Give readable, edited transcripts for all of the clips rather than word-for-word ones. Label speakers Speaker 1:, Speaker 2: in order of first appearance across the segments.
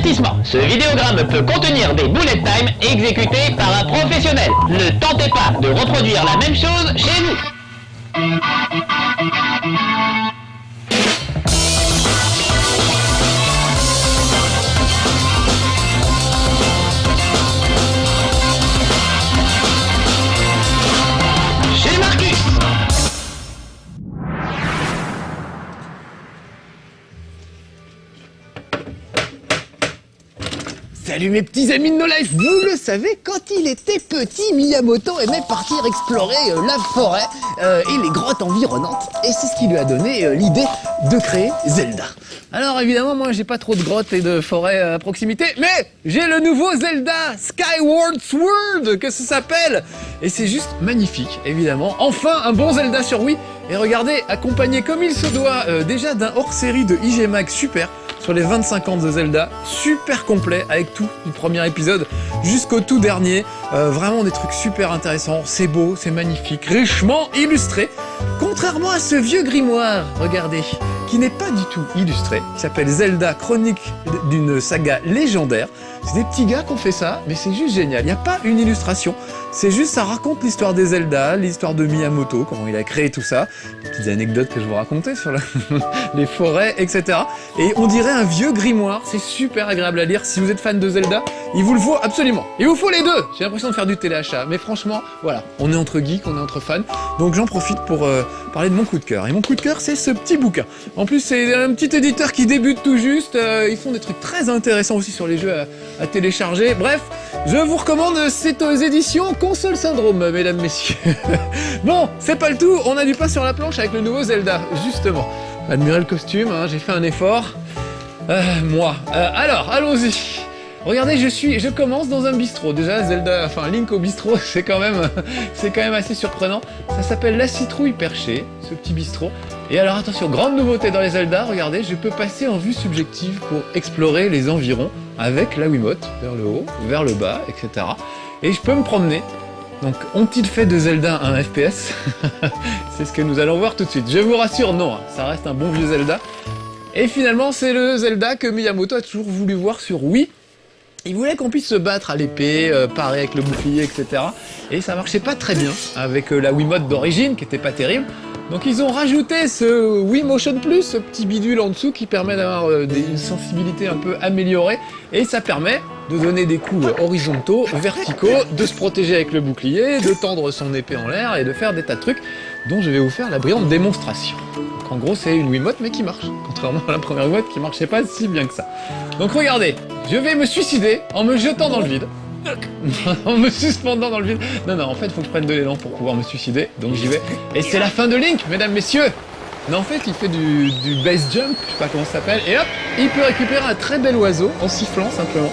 Speaker 1: Avertissement, ce vidéogramme peut contenir des bullet time exécutés par un professionnel. Ne tentez pas de reproduire la même chose chez vous. Chez Marcus.
Speaker 2: Salut mes petits amis de No Life, vous le savez, quand il était petit, Miyamoto aimait partir explorer la forêt et les grottes environnantes. Et c'est ce qui lui a donné l'idée de créer Zelda. Alors évidemment, moi j'ai pas trop de grottes et de forêts à proximité, mais j'ai le nouveau Zelda Skyward Sword que ça s'appelle. Et c'est juste magnifique, évidemment. Enfin, un bon Zelda sur Wii. Et regardez, accompagné comme il se doit déjà d'un hors-série de IG Mag super. Sur les 25 ans de Zelda, super complet avec tout du premier épisode jusqu'au tout dernier, vraiment des trucs super intéressants, c'est beau, c'est magnifique, richement illustré, contrairement à ce vieux grimoire, regardez, qui n'est pas du tout illustré, qui s'appelle Zelda Chronique d'une saga légendaire. C'est des petits gars qui ont fait ça, mais c'est juste génial, il n'y a pas une illustration, c'est juste, ça raconte l'histoire des Zelda, l'histoire de Miyamoto, comment il a créé tout ça, des petites anecdotes que je vous racontais sur les forêts, etc. Et on dirait un vieux grimoire, c'est super agréable à lire. Si vous êtes fan de Zelda, il vous le faut absolument. Il vous faut les deux. J'ai l'impression de faire du téléachat, mais franchement, voilà, on est entre geeks, on est entre fans, donc j'en profite pour parler de mon coup de cœur. Et mon coup de cœur, c'est ce petit bouquin. En plus, c'est un petit éditeur qui débute tout juste, ils font des trucs très intéressants aussi sur les jeux à télécharger. Bref, je vous recommande cette édition Console Syndrome, mesdames, messieurs. Bon, c'est pas le tout, on a du pain sur la planche avec le nouveau Zelda, justement. Admirez le costume, hein, j'ai fait un effort. Alors, allons-y. Regardez, je commence dans un bistrot. Déjà, Zelda, enfin Link au bistrot, c'est quand même assez surprenant. Ça s'appelle La Citrouille Perchée, ce petit bistrot. Et alors attention, grande nouveauté dans les Zelda, regardez, je peux passer en vue subjective pour explorer les environs avec la Wiimote, vers le haut, vers le bas, etc. Et je peux me promener. Donc, ont-ils fait de Zelda un FPS? C'est ce que nous allons voir tout de suite. Je vous rassure, non, hein, ça reste un bon vieux Zelda. Et finalement, c'est le Zelda que Miyamoto a toujours voulu voir sur Wii. Il voulait qu'on puisse se battre à l'épée, parer avec le bouclier, etc. Et ça marchait pas très bien avec la Wiimote d'origine, qui était pas terrible. Donc ils ont rajouté ce Wii Motion Plus, ce petit bidule en dessous qui permet d'avoir une sensibilité un peu améliorée. Et ça permet de donner des coups horizontaux, verticaux, de se protéger avec le bouclier, de tendre son épée en l'air et de faire des tas de trucs dont je vais vous faire la brillante démonstration. Donc en gros, c'est une Wiimote mais qui marche, contrairement à la première Wiimote qui marchait pas si bien que ça. Donc regardez, je vais me suicider en me jetant dans le vide. En me suspendant dans le vide. Non, en fait, il faut que je prenne de l'élan pour pouvoir me suicider, donc j'y vais. Et c'est la fin de Link, mesdames, messieurs. Non, en fait, il fait du base jump, je sais pas comment ça s'appelle, et hop, il peut récupérer un très bel oiseau en sifflant simplement.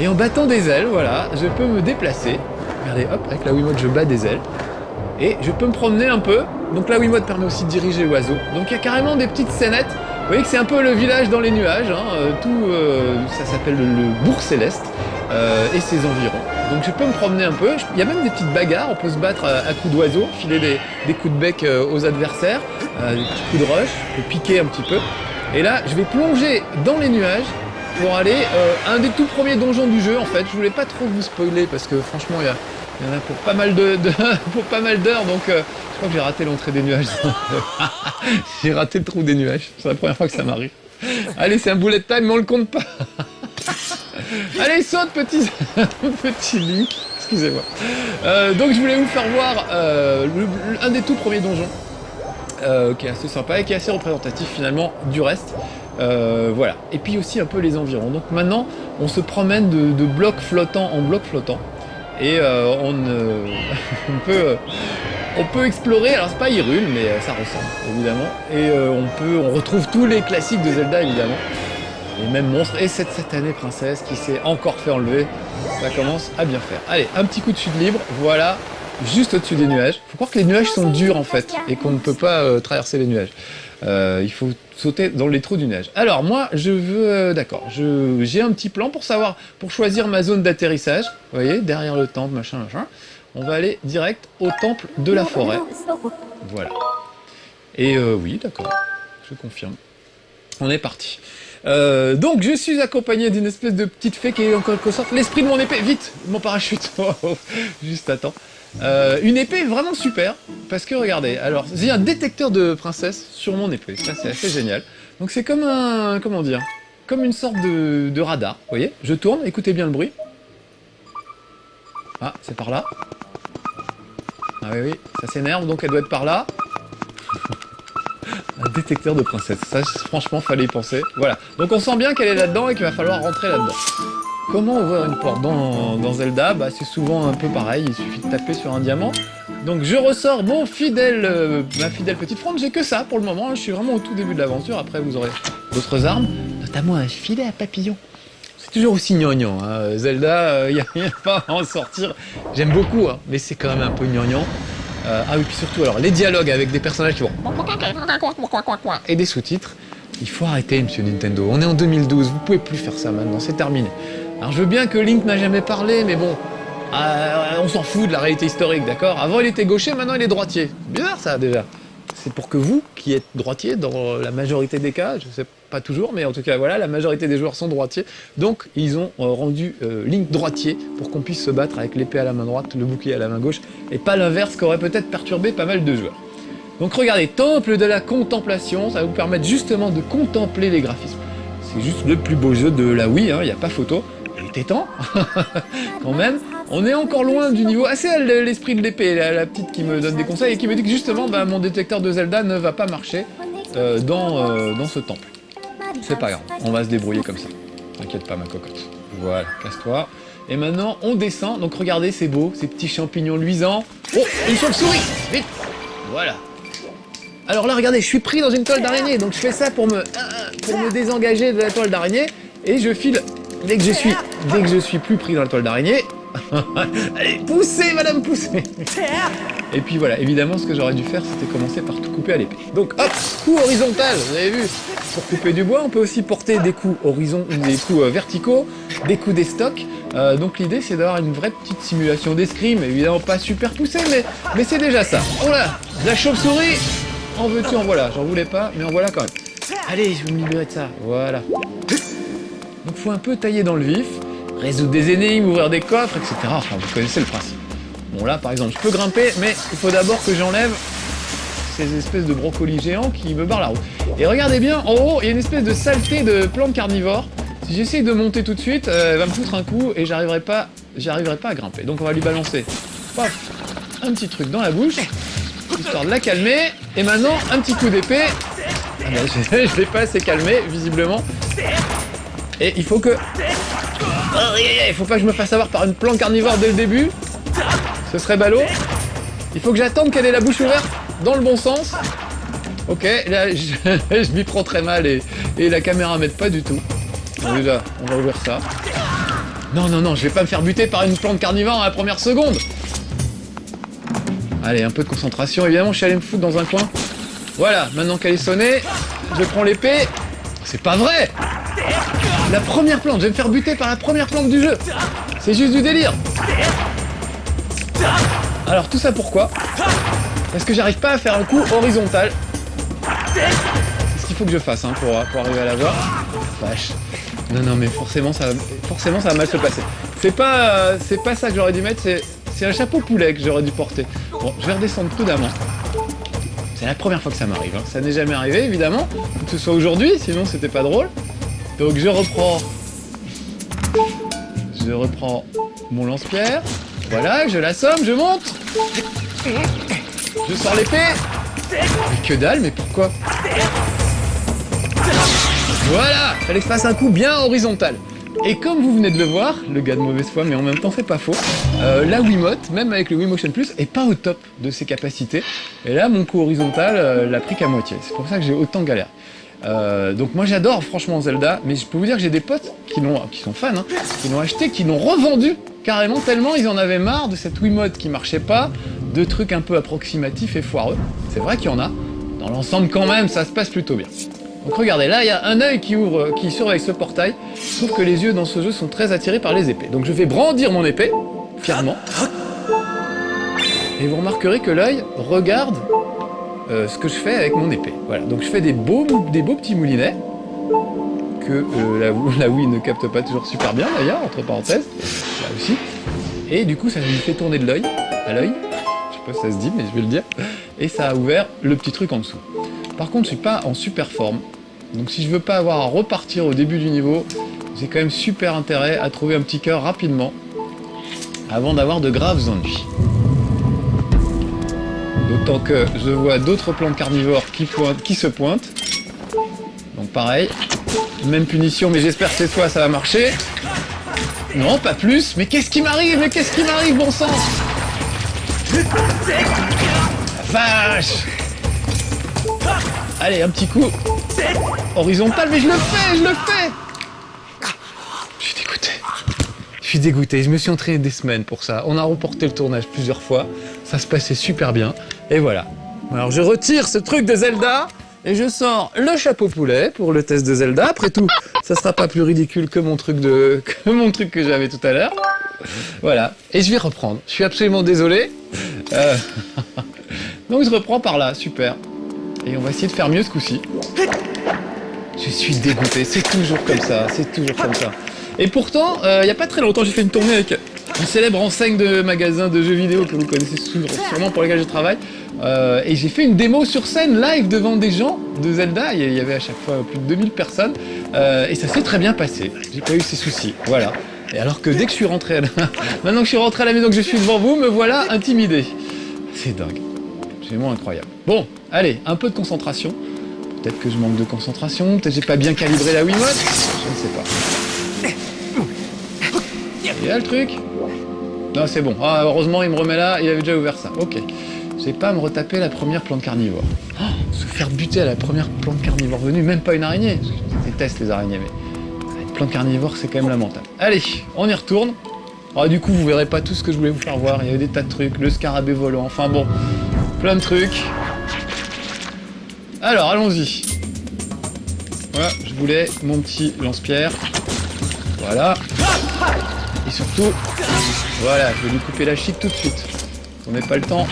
Speaker 2: Et en battant des ailes, voilà, je peux me déplacer. Regardez, hop, avec la Wiimote, je bats des ailes. Et je peux me promener un peu. Donc la Wiimote permet aussi de diriger l'oiseau. Donc il y a carrément des petites scénettes. Vous voyez que c'est un peu le village dans les nuages. Hein, ça s'appelle le Bourg Céleste et ses environs. Donc je peux me promener un peu. Il y a même des petites bagarres. On peut se battre à coups d'oiseau, filer des coups de bec aux adversaires, des petits coups de rush, on peut piquer un petit peu. Et là, je vais plonger dans les nuages pour aller un des tout premiers donjons du jeu. En fait, je voulais pas trop vous spoiler parce que franchement, il y en a pour pas mal d'heures, donc je crois que j'ai raté l'entrée des nuages. J'ai raté le trou des nuages, c'est la première fois que ça m'arrive. Allez, c'est un bullet time, mais on le compte pas. Allez, saute, petit Link, excusez-moi. Donc je voulais vous faire voir un des tout premiers donjons, qui est assez sympa et qui est assez représentatif finalement du reste. Voilà, et puis aussi un peu les environs. Donc maintenant, on se promène de bloc flottant en bloc flottant. Et on peut explorer, alors c'est pas Hyrule, mais ça ressemble évidemment. Et on retrouve tous les classiques de Zelda évidemment. Les mêmes monstres, et cette année princesse qui s'est encore fait enlever, ça commence à bien faire. Allez, un petit coup de chute libre, voilà, juste au-dessus des nuages. Faut croire que les nuages sont durs en fait, et qu'on ne peut pas traverser les nuages. Il faut sauter dans les trous du nuage. Alors moi, je veux... d'accord, j'ai un petit plan pour choisir ma zone d'atterrissage. Vous voyez, derrière le temple, machin. On va aller direct au temple de la forêt. Voilà. Et oui, d'accord, je confirme. On est parti. Donc je suis accompagné d'une espèce de petite fée qui est en quelque sorte l'esprit de mon épée. Vite, mon parachute. Juste attends. Une épée vraiment super, parce que regardez, alors j'ai un détecteur de princesse sur mon épée, ça c'est assez génial. Donc c'est comme un, comment dire, comme une sorte de radar, vous voyez. Je tourne, écoutez bien le bruit. Ah, c'est par là. Ah oui, oui, ça s'énerve, donc elle doit être par là. Un détecteur de princesse, ça franchement fallait y penser. Voilà, donc on sent bien qu'elle est là-dedans et qu'il va falloir rentrer là-dedans. Comment ouvrir une porte dans Zelda? Bah c'est souvent un peu pareil, il suffit de taper sur un diamant. Donc je ressors mon fidèle, ma fidèle petite fronde, j'ai que ça pour le moment, je suis vraiment au tout début de l'aventure, après vous aurez d'autres armes, notamment un filet à papillon. C'est toujours aussi gnangnan, hein. Zelda, y a pas à en sortir, j'aime beaucoup, hein, mais c'est quand même un peu gnangnan. Ah oui, puis surtout, alors, les dialogues avec des personnages qui vont... et des sous-titres, il faut arrêter, monsieur Nintendo. On est en 2012, vous pouvez plus faire ça maintenant, c'est terminé. Alors, je veux bien que Link n'a jamais parlé, mais bon, on s'en fout de la réalité historique, d'accord? Avant, il était gaucher, maintenant, il est droitier. Bizarre, ça, déjà. C'est pour que vous, qui êtes droitier, dans la majorité des cas, je sais pas toujours, mais en tout cas, voilà, la majorité des joueurs sont droitiers. Donc, ils ont rendu Link droitier pour qu'on puisse se battre avec l'épée à la main droite, le bouclier à la main gauche, et pas l'inverse, qui aurait peut-être perturbé pas mal de joueurs. Donc, regardez, Temple de la Contemplation, ça va vous permettre justement de contempler les graphismes. C'est juste le plus beau jeu de la Wii, hein, y a pas photo. Il était temps, quand même. On est encore loin du niveau... Ah, c'est l'esprit de l'épée, la petite qui me donne des conseils et qui me dit que justement, bah, mon détecteur de Zelda ne va pas marcher dans ce temple. C'est pas grave, on va se débrouiller comme ça. T'inquiète pas, ma cocotte. Voilà, casse-toi. Et maintenant, on descend. Donc regardez, c'est beau, ces petits champignons luisants. Oh, une chauve-souris! Vite! Voilà. Alors là, regardez, je suis pris dans une toile d'araignée, donc je fais ça pour me désengager de la toile d'araignée, et je file dès que je suis plus pris dans la toile d'araignée. Allez, poussez, madame, poussez. Et puis voilà, évidemment, ce que j'aurais dû faire, c'était commencer par tout couper à l'épée. Donc hop, coup horizontal, vous avez vu. Pour couper du bois, on peut aussi porter des coups des coups verticaux, des coups des stocks. Donc l'idée, c'est d'avoir une vraie petite simulation d'escrime, évidemment pas super poussée, mais c'est déjà ça. Oh là, la chauve-souris. En veux-tu, en voilà. J'en voulais pas, mais en voilà quand même. Allez, je vais me libérer de ça. Voilà. Donc faut un peu tailler dans le vif, résoudre des énigmes, ouvrir des coffres, etc. Enfin, vous connaissez le principe. Bon là, par exemple, je peux grimper, mais il faut d'abord que j'enlève ces espèces de brocolis géants qui me barrent la route. Et regardez bien, en haut, il y a une espèce de saleté de plante carnivore. Si j'essaye de monter tout de suite, elle va me foutre un coup et j'arriverai pas à grimper. Donc on va lui balancer, paf, un petit truc dans la bouche, histoire de la calmer. Et maintenant, un petit coup d'épée. Ah ben, je l'ai pas assez calmé, visiblement. Et il faut que... Il faut pas que je me fasse avoir par une plante carnivore dès le début. Ce serait ballot. Il faut que j'attende qu'elle ait la bouche ouverte dans le bon sens. Ok, là, je m'y prends très mal et la caméra m'aide pas du tout. Donc déjà, on va ouvrir ça. Non, non, non, je vais pas me faire buter par une plante carnivore à la première seconde. Allez, un peu de concentration. Évidemment, je suis allé me foutre dans un coin. Voilà, maintenant qu'elle est sonnée, je prends l'épée. C'est pas vrai! La première plante, je vais me faire buter par la première plante du jeu. C'est juste du délire. Alors tout ça pourquoi? Parce que j'arrive pas à faire un coup horizontal. C'est ce qu'il faut que je fasse hein, pour arriver à la voir. Vache. Non, non, mais forcément ça va mal se passer. C'est pas ça que j'aurais dû mettre, c'est un chapeau poulet que j'aurais dû porter. Bon, je vais redescendre prudemment. C'est la première fois que ça m'arrive. Hein. Ça n'est jamais arrivé, évidemment. Que ce soit aujourd'hui, sinon c'était pas drôle. Donc je reprends mon lance-pierre. Voilà, je l'assomme, je monte. Je sors l'épée. Mais que dalle, mais pourquoi? Voilà, fallait que je fasse un coup bien horizontal. Et comme vous venez de le voir, le gars de mauvaise foi, mais en même temps c'est pas faux, la Wiimote, même avec le Wii Motion Plus, est pas au top de ses capacités. Et là, mon coup horizontal l'a pris qu'à moitié. C'est pour ça que j'ai autant galéré. Donc moi j'adore franchement Zelda, mais je peux vous dire que j'ai des potes qui sont fans, hein, qui l'ont acheté, qui l'ont revendu carrément tellement ils en avaient marre de cette Wiimote qui marchait pas, de trucs un peu approximatifs et foireux. C'est vrai qu'il y en a. Dans l'ensemble quand même, ça se passe plutôt bien. Donc regardez, là il y a un œil qui surveille ce portail. Je trouve que les yeux dans ce jeu sont très attirés par les épées. Donc je vais brandir mon épée, fièrement. Et vous remarquerez que l'œil regarde ce que je fais avec mon épée. Voilà, donc je fais des beaux petits moulinets que la Wii ne capte pas toujours super bien d'ailleurs, entre parenthèses, là aussi. Et du coup ça lui fait tourner de l'œil, à l'œil, je sais pas si ça se dit mais je vais le dire, et ça a ouvert le petit truc en dessous. Par contre je suis pas en super forme, donc si je veux pas avoir à repartir au début du niveau, j'ai quand même super intérêt à trouver un petit cœur rapidement, avant d'avoir de graves ennuis. D'autant que je vois d'autres plantes carnivores qui se pointent. Donc pareil, même punition, mais j'espère que cette fois ça va marcher. Non, pas plus. Mais qu'est-ce qui m'arrive? Mais qu'est-ce qui m'arrive, bon sang? La vache! Allez, un petit coup horizontal, mais je le fais, je le fais! Je suis dégoûté. Je suis dégoûté, je me suis entraîné des semaines pour ça. On a reporté le tournage plusieurs fois, ça se passait super bien, et voilà. Alors je retire ce truc de Zelda, et je sors le chapeau poulet pour le test de Zelda. Après tout, ça sera pas plus ridicule que mon truc que j'avais tout à l'heure. Voilà, et je vais reprendre. Je suis absolument désolé. Donc je reprends par là, super. Et on va essayer de faire mieux ce coup-ci. Je suis dégoûté, c'est toujours comme ça, c'est toujours comme ça. Et pourtant, il n'y a pas très longtemps, j'ai fait une tournée avec une célèbre enseigne de magasin de jeux vidéo que vous connaissez sûrement pour lesquels je travaille. Et j'ai fait une démo sur scène, live, devant des gens de Zelda. Il y avait à chaque fois plus de 2000 personnes. Et ça s'est très bien passé. J'ai pas eu ces soucis, voilà. Et alors que dès que je suis rentré maintenant que je suis rentré à la maison, que je suis devant vous, me voilà intimidé. C'est dingue. C'est vraiment incroyable. Bon, allez, un peu de concentration. Peut-être que je manque de concentration, peut-être que j'ai pas bien calibré la Wiimote. Je ne sais pas. Il y a le truc. Non, c'est bon. Ah, heureusement, il me remet là, il avait déjà ouvert ça. Ok. Je vais pas à me retaper la première plante carnivore. Oh, se faire buter à la première plante carnivore venue, même pas une araignée. Je déteste les araignées, mais une plante carnivore, c'est quand même lamentable. Allez, on y retourne. Ah, du coup, vous verrez pas tout ce que je voulais vous faire voir. Il y avait des tas de trucs, le scarabée volant, enfin bon, plein de trucs. Alors, allons-y. Voilà, je voulais mon petit lance-pierre. Voilà. Et surtout, voilà, je vais lui couper la chic tout de suite. On n'a pas le temps.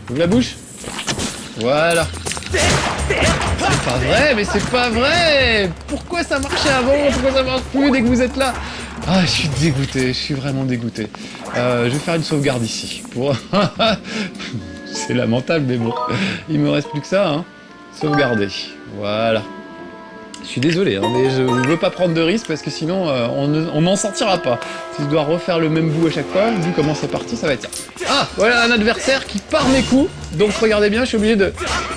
Speaker 2: Ouvre la bouche. Voilà. C'est pas vrai, mais c'est pas vrai. Pourquoi ça marchait avant? Pourquoi ça marche plus dès que vous êtes là? Ah, je suis dégoûté, je suis vraiment dégoûté. Je vais faire une sauvegarde ici. Pour... c'est lamentable, mais bon. Il me reste plus que ça, hein. Sauvegarder. Voilà. Je suis désolé, hein, mais je ne veux pas prendre de risques parce que sinon on n'en sortira pas. Si je dois refaire le même bout à chaque fois, vu comment c'est parti, ça va être ça. Ah, voilà un adversaire qui part mes coups. Donc regardez bien, je suis obligé de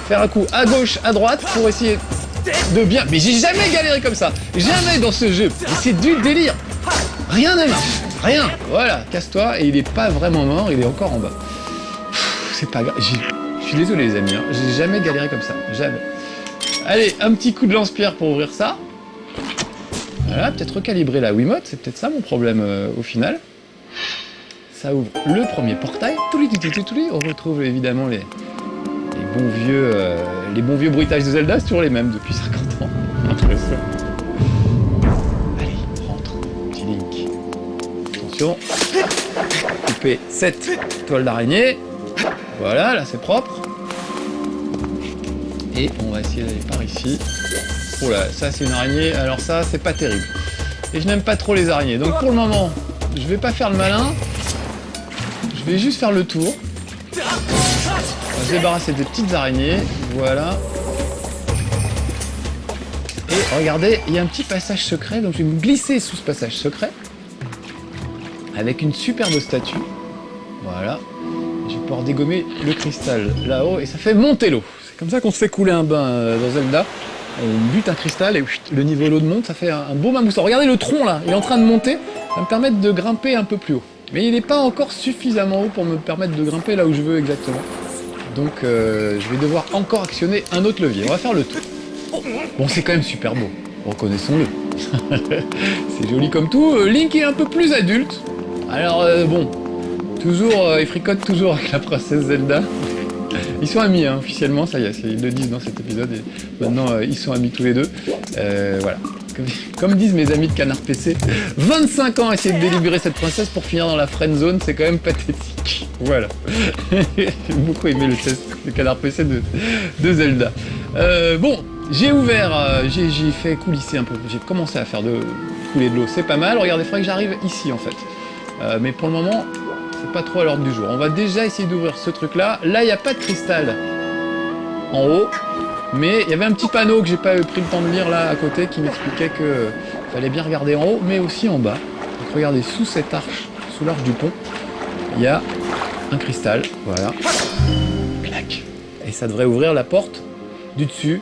Speaker 2: faire un coup à gauche, à droite pour essayer de bien... Mais j'ai jamais galéré comme ça. Jamais dans ce jeu. Mais c'est du délire. Rien ne marche. Rien. Voilà, casse-toi. Et il est pas vraiment mort, il est encore en bas. C'est pas grave. Je suis désolé les amis, hein. J'ai jamais galéré comme ça. Jamais. Allez, un petit coup de lance-pierre pour ouvrir ça. Voilà, peut-être recalibrer la Wiimote, c'est peut-être ça mon problème au final. Ça ouvre le premier portail. On retrouve évidemment les bons vieux bruitages de Zelda, c'est toujours les mêmes depuis 50 ans. Intéressant. Allez, rentre, petit Link. Attention. Couper cette toile d'araignée. Voilà, là c'est propre. Et on va essayer d'aller par ici. Oh là, ça c'est une araignée, alors ça c'est pas terrible. Et je n'aime pas trop les araignées, donc pour le moment, je vais pas faire le malin. Je vais juste faire le tour. On va se débarrasser des petites araignées, voilà. Et regardez, il y a un petit passage secret, donc je vais me glisser sous ce passage secret. Avec une superbe statue. Voilà. Je vais pouvoir dégommer le cristal là-haut, et ça fait monter l'eau. C'est comme ça qu'on se fait couler un bain dans Zelda. On bute un cristal et le niveau d'eau monte, ça fait un beau mammouth. Regardez le tronc là, il est en train de monter, ça va me permettre de grimper un peu plus haut. Mais il n'est pas encore suffisamment haut pour me permettre de grimper là où je veux exactement. Donc je vais devoir encore actionner un autre levier. On va faire le tour. Bon, c'est quand même super beau, reconnaissons-le. C'est joli comme tout. Link est un peu plus adulte. Alors bon, toujours, il fricote toujours avec la princesse Zelda. Ils sont amis, hein, officiellement, ça y est, ils le disent dans cet épisode, et maintenant ils sont amis tous les deux. Voilà. Comme disent mes amis de Canard PC, 25 ans à essayer de délibérer cette princesse pour finir dans la friend zone, c'est quand même pathétique. Voilà. J'ai beaucoup aimé le test de Canard PC de Zelda. Bon, J'ai ouvert, j'ai fait coulisser un peu, j'ai commencé à faire couler de l'eau, c'est pas mal. Regardez, il faudrait que j'arrive ici en fait. Mais pour le moment, c'est pas trop à l'ordre du jour. On va déjà essayer d'ouvrir ce truc-là. Là, il n'y a pas de cristal en haut, mais il y avait un petit panneau que j'ai pas pris le temps de lire là à côté qui m'expliquait que fallait bien regarder en haut, mais aussi en bas. Donc regardez, sous cette arche, sous l'arche du pont, il y a un cristal, voilà. Clac. Et ça devrait ouvrir la porte du dessus.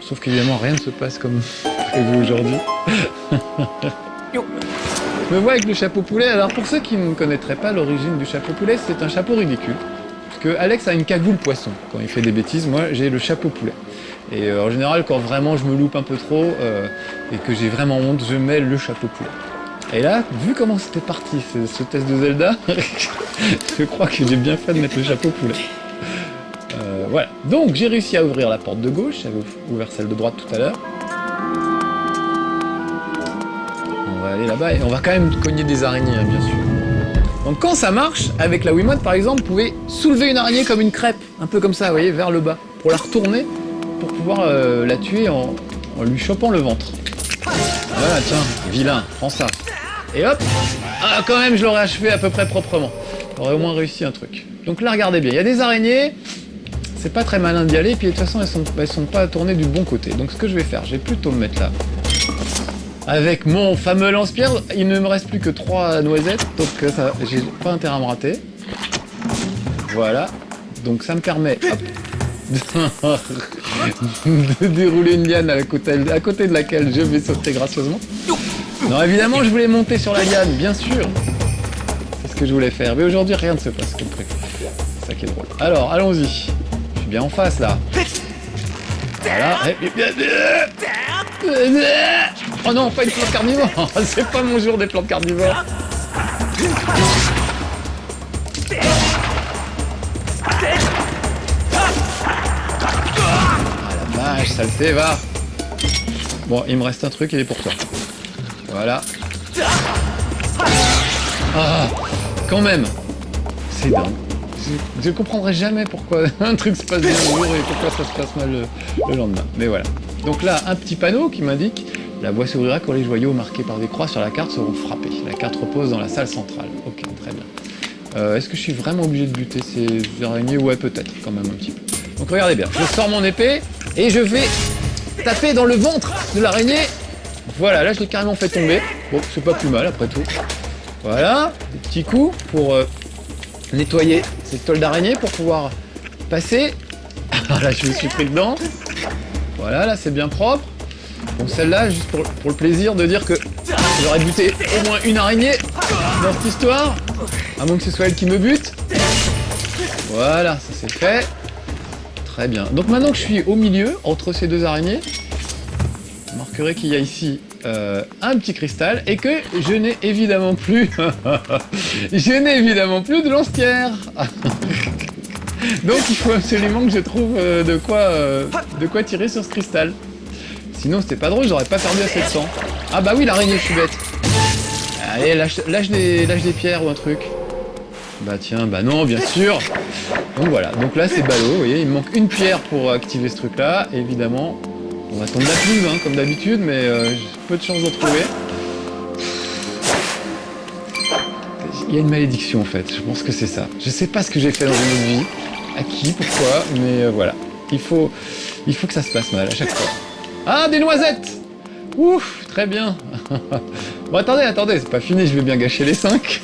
Speaker 2: Sauf qu'évidemment, rien ne se passe comme prévu aujourd'hui. Je me vois avec le chapeau poulet. Alors pour ceux qui ne connaîtraient pas l'origine du chapeau poulet, c'est un chapeau ridicule. Parce que Alex a une cagoule poisson. Quand il fait des bêtises, moi j'ai le chapeau poulet. Et en général, quand vraiment je me loupe un peu trop et que j'ai vraiment honte, je mets le chapeau poulet. Et là, vu comment c'était parti ce test de Zelda, je crois que j'ai bien fait de mettre le chapeau poulet. Voilà, donc j'ai réussi à ouvrir la porte de gauche, j'avais ouvert celle de droite tout à l'heure. On va aller là-bas et on va quand même cogner des araignées, hein, bien sûr. Donc quand ça marche, avec la Wiimote par exemple, vous pouvez soulever une araignée comme une crêpe, un peu comme ça, vous voyez, vers le bas, pour la retourner, pour pouvoir la tuer en lui chopant le ventre. Voilà, tiens, vilain, prends ça. Et hop, ah, quand même je l'aurais achevé à peu près proprement. J'aurais au moins réussi un truc. Donc là, regardez bien, il y a des araignées. C'est pas très malin d'y aller, puis de toute façon elles sont pas tournées du bon côté. Donc ce que je vais faire, je vais plutôt me mettre là. Avec mon fameux lance-pierre, il ne me reste plus que 3 noisettes, donc ça, j'ai pas intérêt à me rater. Voilà, donc ça me permet hop, de dérouler une liane à côté de laquelle je vais sauter gracieusement. Non, évidemment je voulais monter sur la liane, bien sûr. C'est ce que je voulais faire, mais aujourd'hui rien ne se passe comme prévu. C'est ça qui est drôle. Alors, allons-y. Bien en face là. Voilà. Oh non, pas une plante carnivore. C'est pas mon jour des plantes carnivores. Ah la vache, saleté, va. Bon, il me reste un truc, il est pour toi. Voilà. Ah, quand même. C'est dingue. Je comprendrai jamais pourquoi un truc se passe bien le jour et pourquoi ça se passe mal le lendemain. Mais voilà. Donc là, un petit panneau qui m'indique « La voie s'ouvrira quand les joyaux marqués par des croix sur la carte seront frappés. La carte repose dans la salle centrale. » Ok, très bien. Est-ce que je suis vraiment obligé de buter ces araignées? Ouais, peut-être, quand même un petit peu. Donc regardez bien, je sors mon épée et je vais taper dans le ventre de l'araignée. Voilà, là je l'ai carrément fait tomber. Bon, c'est pas plus mal après tout. Voilà, des petits coups pour... nettoyer cette toile d'araignée pour pouvoir passer. Là, je me suis pris dedans. Voilà, là, c'est bien propre. Bon, celle-là, juste pour le plaisir de dire que j'aurais buté au moins une araignée dans cette histoire. À moins que ce soit elle qui me bute. Voilà, ça c'est fait. Très bien. Donc maintenant que je suis au milieu, entre ces deux araignées, vous remarquerez qu'il y a ici un petit cristal et que je n'ai évidemment plus de lance-pierre. Donc il faut absolument que je trouve de quoi tirer sur ce cristal. Sinon c'était pas drôle, j'aurais pas perdu assez de sang. Ah bah oui, l'araignée, je suis bête. Allez, lâche des pierres ou un truc. Bah tiens, bah non, bien sûr. Donc voilà, donc là c'est ballot, vous voyez, il me manque une pierre pour activer ce truc là, évidemment. On va attendre la plume, hein, comme d'habitude, mais j'ai peu de chance d'en trouver. Il y a une malédiction en fait, je pense que c'est ça. Je sais pas ce que j'ai fait dans une autre vie, à qui, pourquoi, mais voilà. Il faut que ça se passe mal à chaque fois. Ah, des noisettes! Ouf, très bien. Bon, attendez, c'est pas fini, je vais bien gâcher les 5.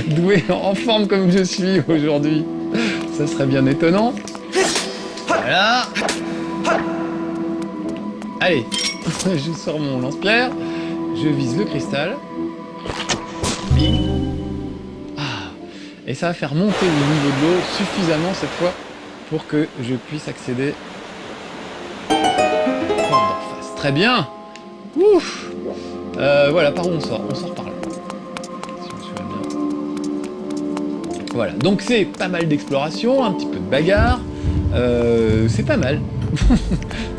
Speaker 2: Doué en forme comme je suis aujourd'hui, ça serait bien étonnant. Voilà. Allez, je sors mon lance-pierre, je vise le cristal. Bing. Ah. Et ça va faire monter le niveau de l'eau suffisamment cette fois pour que je puisse accéder à la porte d'en face. Très bien. Ouf. Voilà, par où on sort? On sort par là. Si je me souviens bien. Voilà, donc c'est pas mal d'exploration, un petit peu de bagarre. C'est pas mal.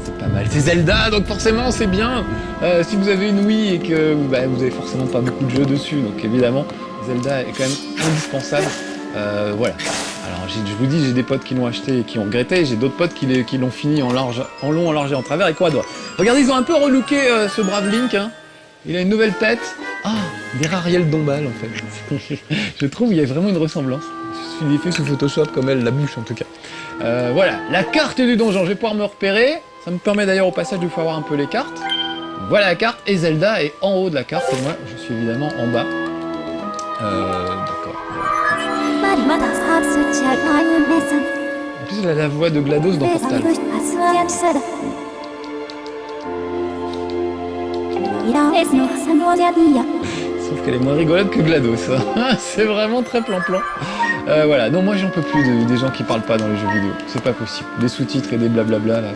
Speaker 2: C'est pas mal. C'est Zelda, donc forcément c'est bien. Si vous avez une Wii et que vous avez forcément pas beaucoup de jeux dessus, donc évidemment Zelda est quand même indispensable. Voilà. Alors Alors, je vous dis, j'ai des potes qui l'ont acheté et qui ont regretté, j'ai d'autres potes qui l'ont fini en large, en long, en large et en travers, et quoi d'autre. Regardez, ils ont un peu relooké ce brave Link, hein. Il a une nouvelle tête. Ah, des Rariel Dombal, en fait. Je trouve qu'il y a vraiment une ressemblance. Je suis fait sous Photoshop, comme elle, la bouche, en tout cas. Voilà, la carte du donjon, je vais pouvoir me repérer. Ça me permet d'ailleurs au passage de pouvoir voir un peu les cartes. Voilà la carte, et Zelda est en haut de la carte, et moi, je suis évidemment en bas. D'accord. En plus, elle a la voix de GLaDOS dans Portal. Sauf qu'elle est moins rigolote que GLaDOS. C'est vraiment très plan-plan. Voilà, non, moi j'en peux plus des gens qui parlent pas dans les jeux vidéo. C'est pas possible. Des sous-titres et des blablabla, là,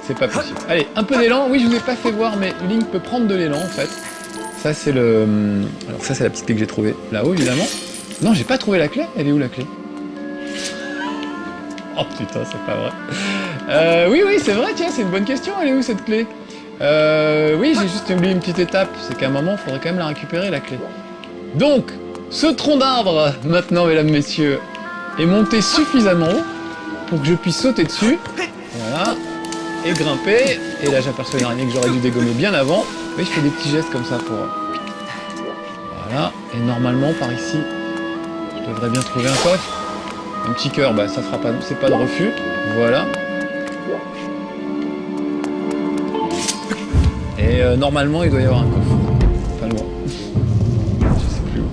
Speaker 2: c'est pas possible. Allez, un peu d'élan. Oui, je vous ai pas fait voir, mais Link peut prendre de l'élan, en fait. Ça, c'est le... Alors ça, c'est la petite clé que j'ai trouvée là-haut, évidemment. Non, j'ai pas trouvé la clé. Elle est où, la clé? Oh putain, c'est pas vrai. Oui, c'est vrai, tiens, c'est une bonne question. Elle est où, cette clé? Oui, j'ai juste oublié une petite étape. C'est qu'à un moment, il faudrait quand même la récupérer, la clé. Donc, ce tronc d'arbre, maintenant, mesdames, messieurs, est monté suffisamment haut pour que je puisse sauter dessus. Voilà. Et grimper. Et là, j'aperçois une araignée que j'aurais dû dégommer bien avant. Oui, je fais des petits gestes comme ça pour... Voilà. Et normalement, par ici, je devrais bien trouver un coffre. Un petit cœur, bah ça fera pas... C'est pas de refus. Voilà. Et normalement, il doit y avoir un coffre. Pas loin. Je sais plus où.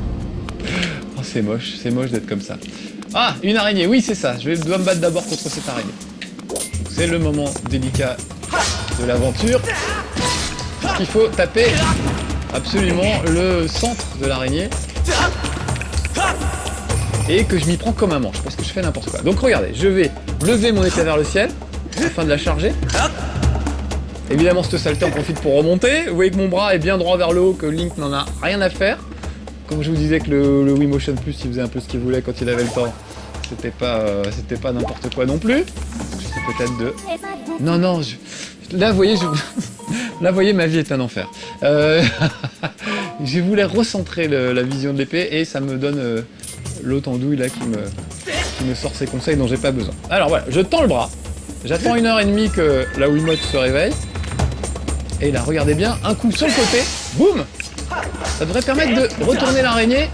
Speaker 2: Oh, c'est moche d'être comme ça. Ah, une araignée, oui, c'est ça. Je dois me battre d'abord contre cette araignée. C'est le moment délicat de l'aventure. Il faut taper absolument le centre de l'araignée. Et que je m'y prends comme un manche, parce que je fais n'importe quoi. Donc regardez, je vais lever mon épée vers le ciel, afin de la charger. Évidemment, cette saleté en profite pour remonter. Vous voyez que mon bras est bien droit vers le haut, que Link n'en a rien à faire. Comme je vous disais que le Wii Motion Plus, il faisait un peu ce qu'il voulait quand il avait le temps. C'était pas n'importe quoi non plus. J'essaie peut-être de... Non, là, vous voyez, là, vous voyez, ma vie est un enfer. Je voulais recentrer la vision de l'épée et ça me donne l'autre andouille là qui me sort ses conseils dont j'ai pas besoin. Alors voilà, je tends le bras. J'attends 1h30 que la Wiimote se réveille. Et là, regardez bien, un coup sur le côté, boum! Ça devrait permettre de retourner l'araignée.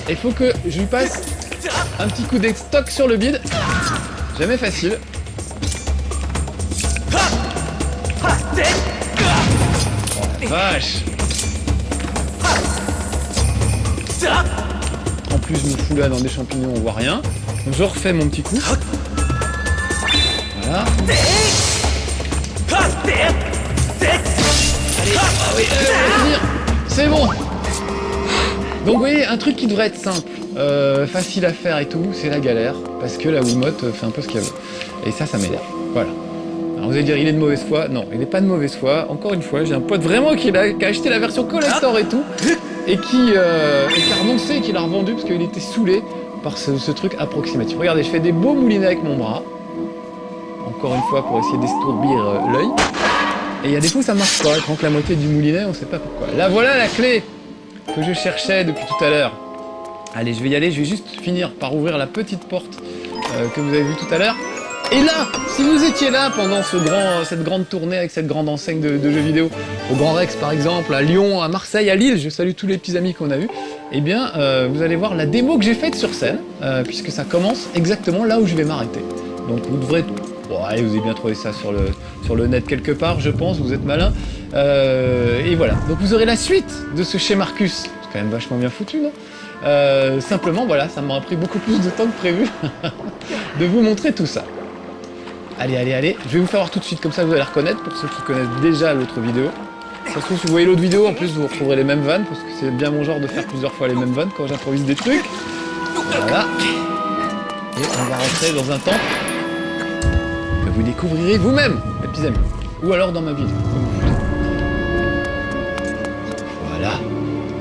Speaker 2: Il faut que je lui passe un petit coup d'extoc sur le bide. Jamais facile. Oh la vache! En plus, je me fous là dans des champignons, on voit rien. Donc je refais mon petit coup. Voilà. Allez, ah oui, on va finir. C'est bon. Donc vous voyez, un truc qui devrait être simple, facile à faire et tout, c'est la galère, parce que la Wiimote fait un peu ce qu'elle veut. Et ça m'énerve. Voilà. Alors vous allez dire, il est de mauvaise foi. Non, il n'est pas de mauvaise foi. Encore une fois, j'ai un pote vraiment qui a acheté la version collector et tout, et qui a renoncé et qui l'a revendu parce qu'il était saoulé par ce truc approximatif. Regardez, je fais des beaux moulinets avec mon bras. Encore une fois, pour essayer d'estourbir l'œil. Et il y a des fois où ça marche pas, quand la moitié du moulinet, on sait pas pourquoi. Là, voilà la clé que je cherchais depuis tout à l'heure. Allez, je vais y aller, je vais juste finir par ouvrir la petite porte que vous avez vue tout à l'heure. Et là, si vous étiez là pendant cette grande tournée avec cette grande enseigne de jeux vidéo, au Grand Rex par exemple, à Lyon, à Marseille, à Lille, je salue tous les petits amis qu'on a vus, eh bien, vous allez voir la démo que j'ai faite sur scène, puisque ça commence exactement là où je vais m'arrêter. Donc vous devrez... Bon, allez, vous avez bien trouvé ça sur le net quelque part, je pense, vous êtes malin. Et voilà, donc vous aurez la suite de ce chez Marcus. C'est quand même vachement bien foutu, non? Simplement, voilà, ça m'aura pris beaucoup plus de temps que prévu de vous montrer tout ça. Allez, je vais vous faire voir tout de suite, comme ça vous allez reconnaître, pour ceux qui connaissent déjà l'autre vidéo. Ça se trouve, si vous voyez l'autre vidéo, en plus vous retrouverez les mêmes vannes, parce que c'est bien mon genre de faire plusieurs fois les mêmes vannes quand j'improvise des trucs. Voilà. Et on va rentrer dans un temple que vous découvrirez vous-même, mes petits amis. Ou alors dans ma vidéo, comme vous voulez. Voilà.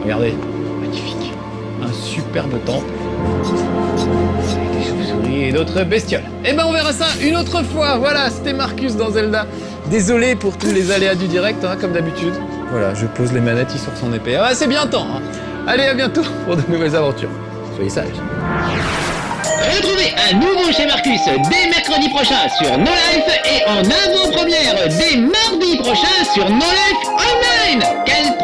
Speaker 2: Regardez, magnifique. Un superbe temple. Avec des chauves-souris et d'autres bestioles. Et ben on verra ça une autre fois. Voilà, c'était Marcus dans Zelda. Désolé pour tous les aléas du direct, hein, comme d'habitude. Voilà, je pose les manettes, il sort son épée. Ah, c'est bien temps, hein. Allez, à bientôt pour de nouvelles aventures. Soyez sages.
Speaker 1: Retrouvez un nouveau chez Marcus dès mercredi prochain sur No Life et en avant-première dès mardi prochain sur No Life Online. Quelle